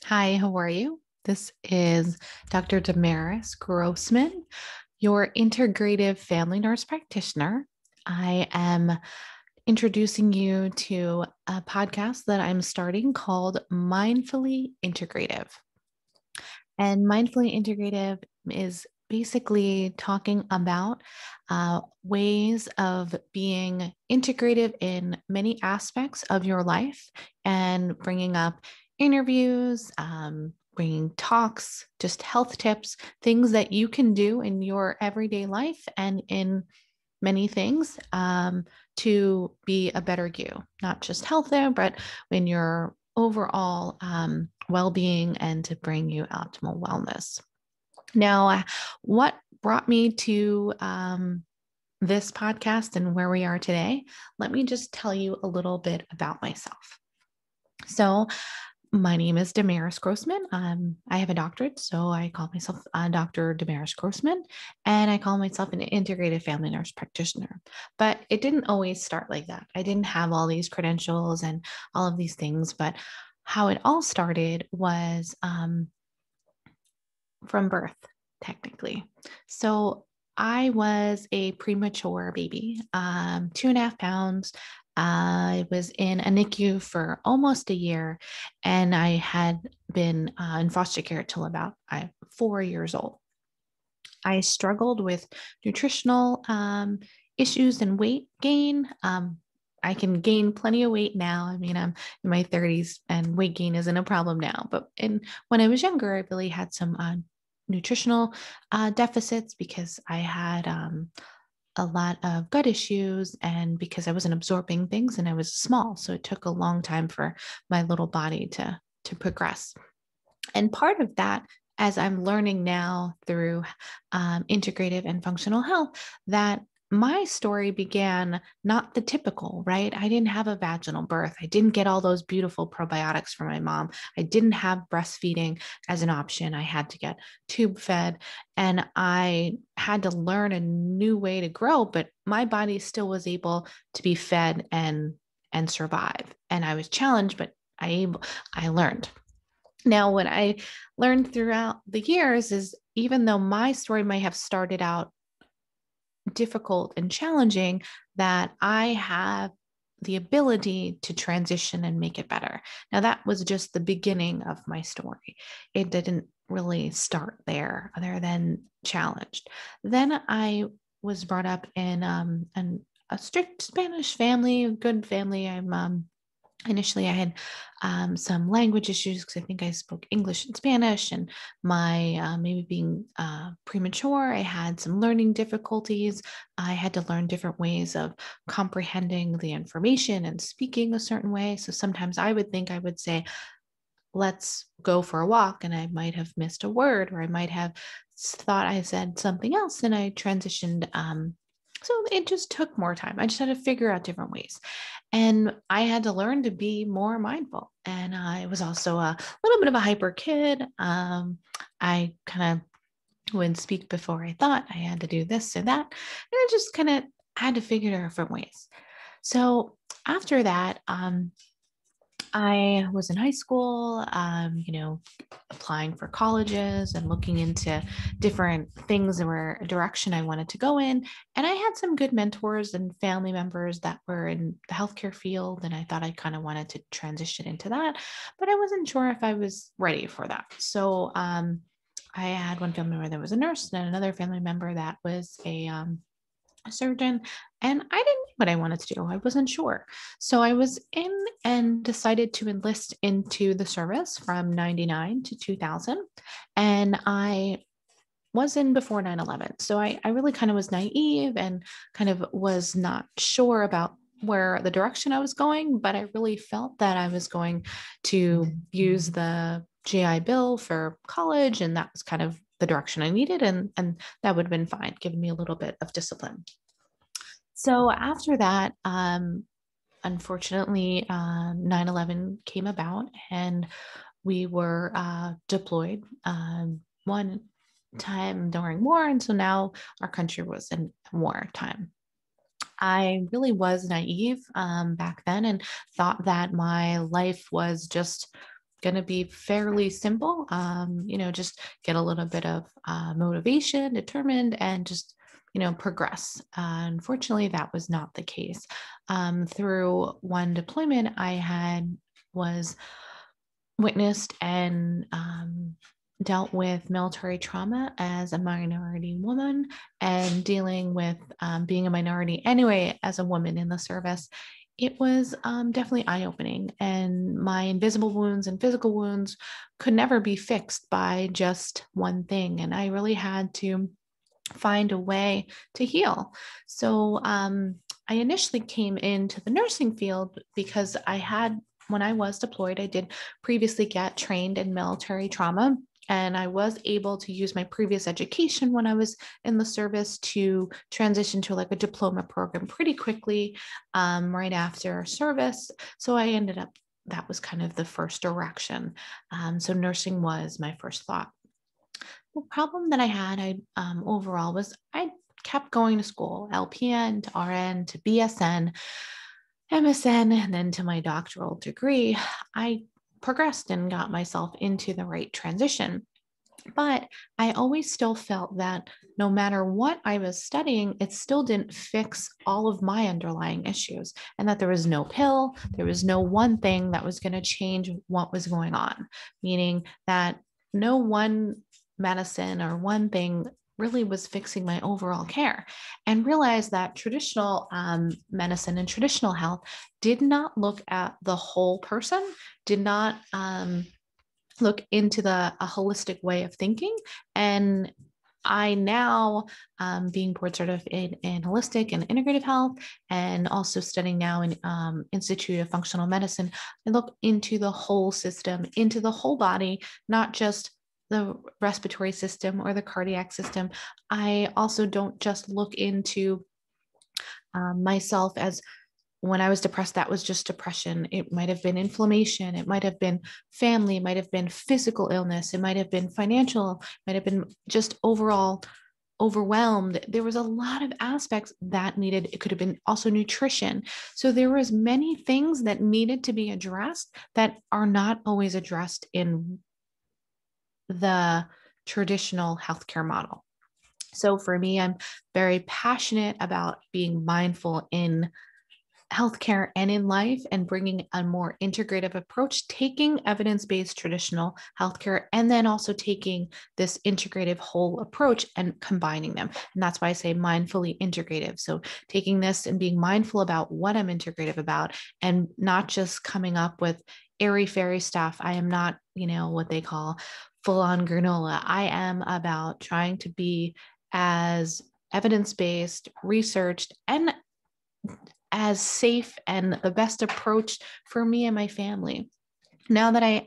Hi, how are you? This is Dr. Damaris Grossman, your integrative family nurse practitioner. I am introducing you to a podcast that I'm starting called Mindfully Integrative. And Mindfully Integrative is basically talking about ways of being integrative in many aspects of your life and bringing up interviews, bringing talks, just health tips, things that you can do in your everyday life and in many things to be a better you, not just healthier, but in your overall well being and to bring you optimal wellness. Now, what brought me to this podcast and where we are today? Let me just tell you a little bit about myself. So, my name is Damaris Grossman. I have a doctorate, so I call myself Dr. Damaris Grossman, and I call myself an integrated family nurse practitioner. But it didn't always start like that. I didn't have all these credentials and all of these things, but how it all started was from birth, technically. So I was a premature baby, 2.5 pounds. I was in a NICU for almost a year, and I had been in foster care till about 4 years old. I struggled with nutritional issues and weight gain. I can gain plenty of weight now. I mean, I'm in my 30s and weight gain isn't a problem now. But when I was younger, I really had some nutritional deficits because I had a lot of gut issues and because I wasn't absorbing things and I was small. So it took a long time for my little body to progress. And part of that, as I'm learning now through integrative and functional health, that my story began not the typical, right? I didn't have a vaginal birth. I didn't get all those beautiful probiotics from my mom. I didn't have breastfeeding as an option. I had to get tube fed and I had to learn a new way to grow, but my body still was able to be fed and survive. And I was challenged, but I learned. Now, what I learned throughout the years is even though my story might have started out difficult and challenging, that I have the ability to transition and make it better. Now, that was just the beginning of my story. It didn't really start there, other than challenged. Then I was brought up in a strict Spanish family, a good family. Initially, I had some language issues because I think I spoke English and Spanish, and my maybe being premature, I had some learning difficulties. I had to learn different ways of comprehending the information and speaking a certain way. So sometimes I would think I would say, let's go for a walk, and I might have missed a word, or I might have thought I said something else, and I transitioned. So it just took more time. I just had to figure out different ways. And I had to learn to be more mindful. And I was also a little bit of a hyper kid. I kind of would speak before I thought. I had to do this or that. And I just kind of had to figure out different ways. So after that, I was in high school, applying for colleges and looking into different things or direction I wanted to go in. And I had some good mentors and family members that were in the healthcare field. And I thought I kind of wanted to transition into that, but I wasn't sure if I was ready for that. So I had one family member that was a nurse and another family member that was a surgeon, and I didn't know what I wanted to do. I wasn't sure. So I was in and decided to enlist into the service from 99 to 2000. And I was in before 9/11. So I really kind of was naive and kind of was not sure about where the direction I was going, but I really felt that I was going to use the GI Bill for college, and that was kind of the direction I needed, and that would have been fine, giving me a little bit of discipline. So after that, unfortunately, 9/11 came about and we were deployed one time during war. And so now our country was in wartime. I really was naive back then and thought that my life was just going to be fairly simple. Just get a little bit of motivation, determined, and just progress. Unfortunately, that was not the case. Through one deployment I had was witnessed and dealt with military trauma as a minority woman, and dealing with being a minority anyway as a woman in the service. It was definitely eye-opening, and my invisible wounds and physical wounds could never be fixed by just one thing, and I really had to find a way to heal. So I initially came into the nursing field because when I was deployed, I did previously get trained in military trauma. And I was able to use my previous education when I was in the service to transition to like a diploma program pretty quickly right after service. So I ended up, that was kind of the first direction. So nursing was my first thought. The problem that I had overall was I kept going to school, LPN to RN to BSN, MSN, and then to my doctoral degree. I progressed and got myself into the right transition. But I always still felt that no matter what I was studying, it still didn't fix all of my underlying issues, and that there was no pill, there was no one thing that was going to change what was going on, meaning that no one medicine or one thing really was fixing my overall care. And realized that traditional medicine and traditional health did not look at the whole person, did not look into a holistic way of thinking. And I now, being board certified in holistic and integrative health, and also studying now in Institute of Functional Medicine, I look into the whole system, into the whole body, not just the respiratory system or the cardiac system. I also don't just look into myself as, when I was depressed, that was just depression. It might have been inflammation. It might have been family. It might have been physical illness. It might have been financial. It might have been just overall overwhelmed. There was a lot of aspects that needed, it could have been also nutrition. So there was many things that needed to be addressed that are not always addressed in the traditional healthcare model. So for me, I'm very passionate about being mindful in healthcare and in life, and bringing a more integrative approach, taking evidence-based traditional healthcare and then also taking this integrative whole approach and combining them. And that's why I say mindfully integrative. So taking this and being mindful about what I'm integrative about, and not just coming up with airy fairy stuff. I am not, what they call full on granola. I am about trying to be as evidence-based, researched, and as safe and the best approach for me and my family. Now that I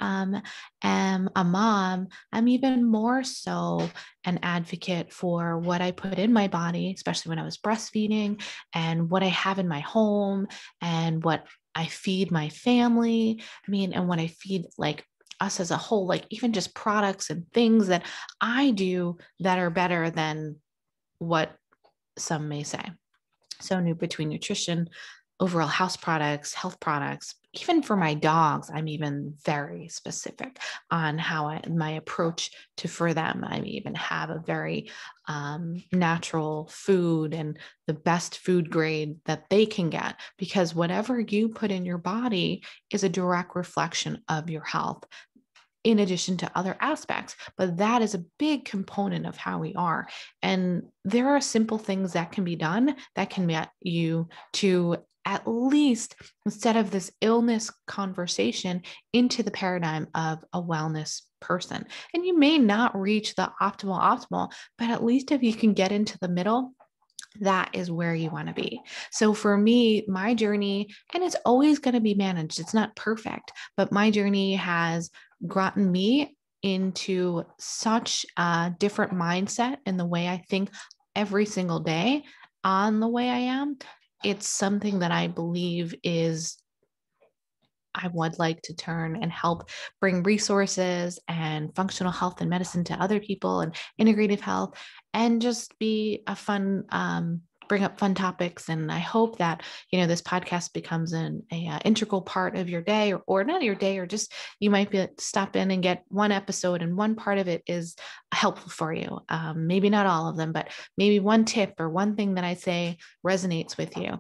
am a mom, I'm even more so an advocate for what I put in my body, especially when I was breastfeeding, and what I have in my home, and what I feed my family. And what I feed like us as a whole, like even just products and things that I do that are better than what some may say. So between nutrition, overall house products, health products, even for my dogs, I'm even very specific on how my approach to for them. I even have a very natural food and the best food grade that they can get, because whatever you put in your body is a direct reflection of your health, in addition to other aspects. But that is a big component of how we are. And there are simple things that can be done that can get you to, at least instead of this illness conversation, into the paradigm of a wellness person. And you may not reach the optimal, but at least if you can get into the middle, that is where you want to be. So for me, my journey, and it's always going to be managed, it's not perfect, but my journey has gotten me into such a different mindset in the way I think every single day on the way I am. It's something that I believe I would like to turn and help bring resources and functional health and medicine to other people, and integrative health, and just be a fun bring up fun topics. And I hope that, this podcast becomes an integral part of your day, or not your day, or just you might be stop in and get one episode and one part of it is helpful for you. Maybe not all of them, but maybe one tip or one thing that I say resonates with you.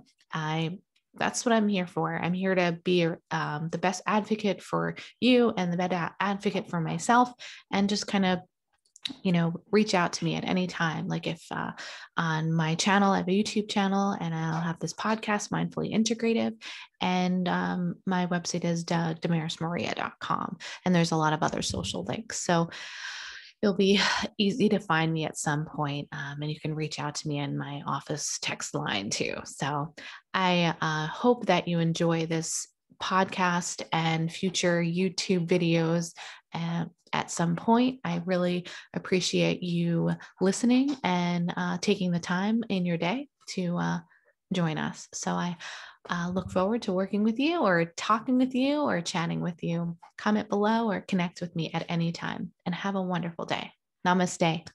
That's what I'm here for. I'm here to be the best advocate for you and the best advocate for myself, and just kind of reach out to me at any time. Like if on my channel, I have a YouTube channel, and I'll have this podcast, Mindfully Integrative. And my website is damarismaria.com. And there's a lot of other social links. So it'll be easy to find me at some point. And you can reach out to me in my office text line too. So I hope that you enjoy this podcast and future YouTube videos. At some point, I really appreciate you listening and taking the time in your day to join us. So I look forward to working with you, or talking with you, or chatting with you. Comment below or connect with me at any time, and have a wonderful day. Namaste.